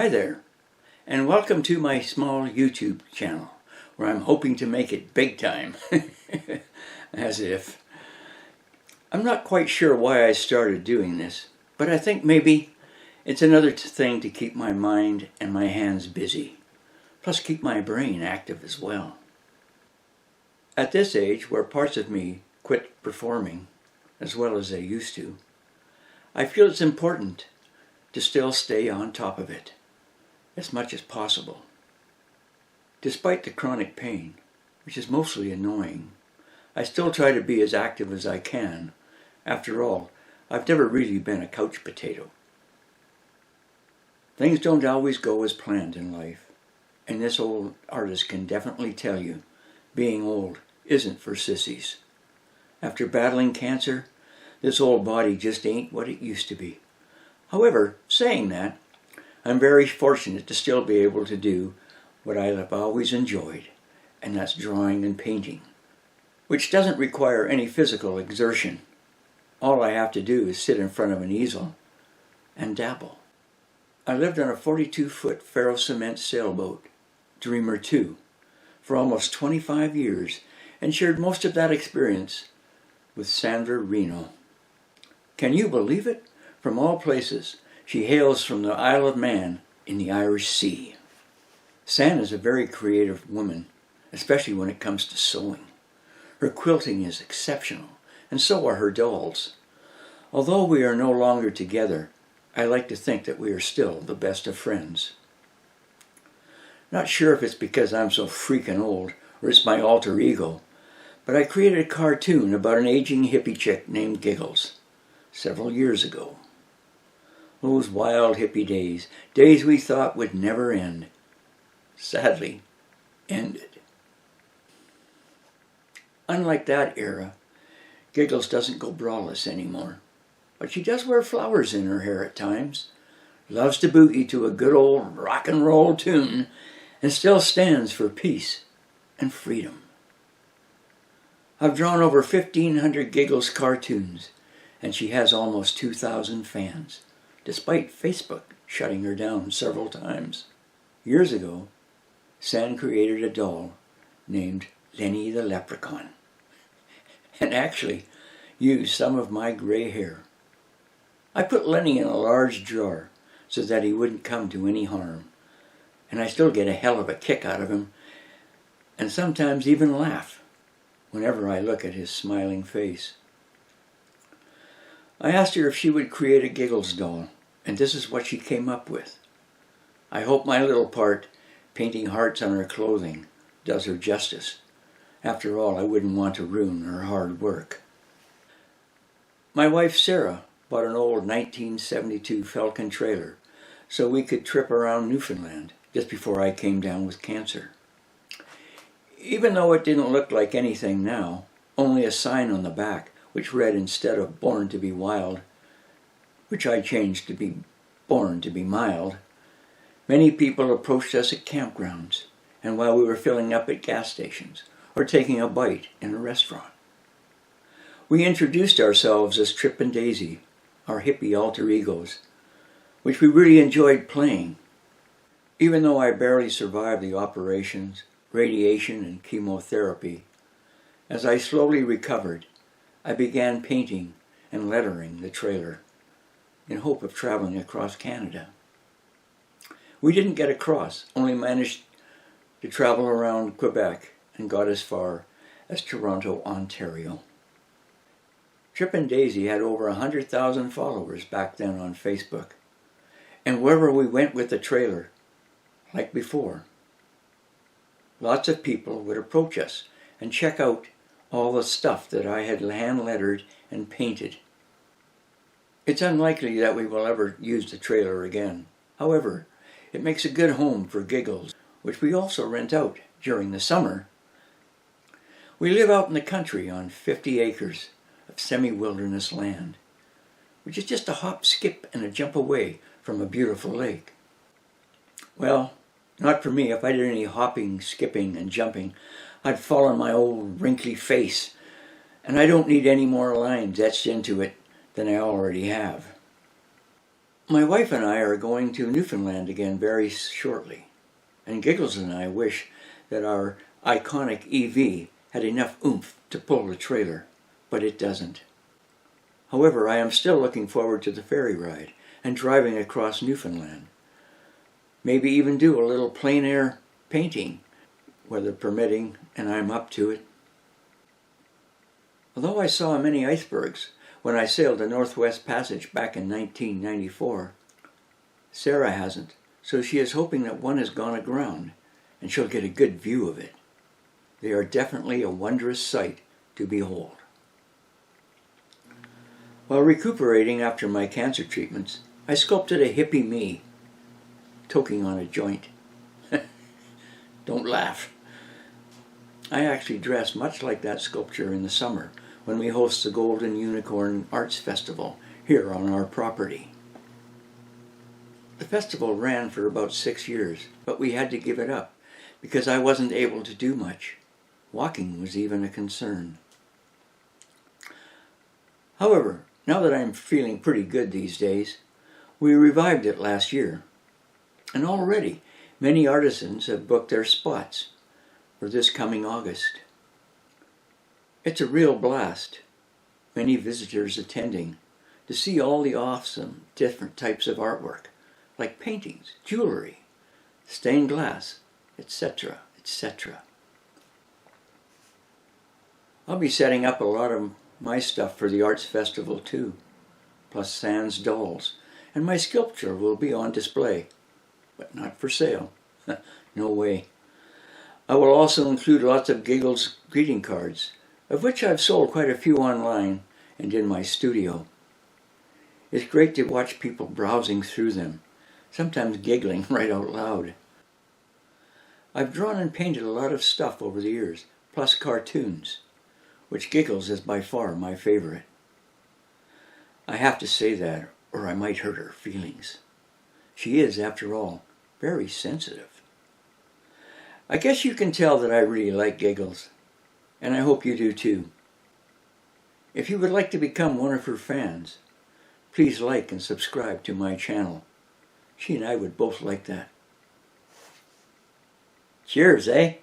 Hi there, and welcome to my small YouTube channel, where I'm hoping to make it big time. As if. I'm not quite sure why I started doing this, but I think maybe it's another thing to keep my mind and my hands busy, plus keep my brain active as well. At this age, where parts of me quit performing as well as they used to, I feel it's important to still stay on top of it as much as possible. Despite the chronic pain, which is mostly annoying, I still try to be as active as I can. After all, I've never really been a couch potato. Things don't always go as planned in life, and this old artist can definitely tell you, being old isn't for sissies. After battling cancer, this old body just ain't what it used to be. However, saying that, I'm very fortunate to still be able to do what I have always enjoyed, and that's drawing and painting, which doesn't require any physical exertion. All I have to do is sit in front of an easel and dabble. I lived on a 42-foot ferro-cement sailboat, Dreamer 2, for almost 25 years and shared most of that experience with Sandra Reno. Can you believe it? From all places, she hails from the Isle of Man in the Irish Sea. San is a very creative woman, especially when it comes to sewing. Her quilting is exceptional, and so are her dolls. Although we are no longer together, I like to think that we are still the best of friends. Not sure if it's because I'm so freaking old, or it's my alter ego, but I created a cartoon about an aging hippie chick named Giggles several years ago. Those wild hippie days, days we thought would never end, sadly ended. Unlike that era, Giggles doesn't go braless anymore, but she does wear flowers in her hair at times, loves to boogie to a good old rock and roll tune, and still stands for peace and freedom. I've drawn over 1,500 Giggles cartoons, and she has almost 2,000 fans, despite Facebook shutting her down several times. Years ago, San created a doll named Lenny the Leprechaun, and actually used some of my gray hair. I put Lenny in a large jar so that he wouldn't come to any harm, and I still get a hell of a kick out of him, and sometimes even laugh whenever I look at his smiling face. I asked her if she would create a Giggles doll, and this is what she came up with. I hope my little part, painting hearts on her clothing, does her justice. After all, I wouldn't want to ruin her hard work. My wife Sarah bought an old 1972 Falcon trailer so we could trip around Newfoundland just before I came down with cancer. Even though it didn't look like anything now, only a sign on the back which read, instead of "Born to be Wild," which I changed to be "Born to be Mild," many people approached us at campgrounds and while we were filling up at gas stations or taking a bite in a restaurant. We introduced ourselves as Trip and Daisy, our hippie alter egos, which we really enjoyed playing. Even though I barely survived the operations, radiation, and chemotherapy, as I slowly recovered, I began painting and lettering the trailer in hope of traveling across Canada. We didn't get across, only managed to travel around Quebec and got as far as Toronto, Ontario. Trip and Daisy had over 100,000 followers back then on Facebook, and wherever we went with the trailer, like before, lots of people would approach us and check out all the stuff that I had hand-lettered and painted. It's unlikely that we will ever use the trailer again. However, it makes a good home for Giggles, which we also rent out during the summer. We live out in the country on 50 acres of semi-wilderness land, which is just a hop, skip, and a jump away from a beautiful lake. Well, not for me. If I did any hopping, skipping, and jumping, I'd fall on my old wrinkly face, and I don't need any more lines etched into it than I already have. My wife and I are going to Newfoundland again very shortly, and Giggles and I wish that our iconic EV had enough oomph to pull the trailer, but it doesn't. However, I am still looking forward to the ferry ride and driving across Newfoundland. Maybe even do a little plein air painting, weather permitting, and I'm up to it. Although I saw many icebergs when I sailed the Northwest Passage back in 1994, Sarah hasn't, so she is hoping that one has gone aground and she'll get a good view of it. They are definitely a wondrous sight to behold. While recuperating after my cancer treatments, I sculpted a hippie me, toking on a joint. Don't laugh. I actually dress much like that sculpture in the summer when we host the Golden Unicorn Arts Festival here on our property. The festival ran for about 6 years, but we had to give it up because I wasn't able to do much. Walking was even a concern. However, now that I'm feeling pretty good these days, we revived it last year. And already, many artisans have booked their spots for this coming August. It's a real blast. Many visitors attending to see all the awesome different types of artwork, like paintings, jewelry, stained glass, etc., etc. I'll be setting up a lot of my stuff for the Arts Festival too, plus Sans dolls, and my sculpture will be on display, but not for sale. No way. I will also include lots of Giggles greeting cards, of which I've sold quite a few online and in my studio. It's great to watch people browsing through them, sometimes giggling right out loud. I've drawn and painted a lot of stuff over the years, plus cartoons, which Giggles is by far my favorite. I have to say that, or I might hurt her feelings. She is, after all, very sensitive. I guess you can tell that I really like Giggles, and I hope you do too. If you would like to become one of her fans, please like and subscribe to my channel. She and I would both like that. Cheers, eh?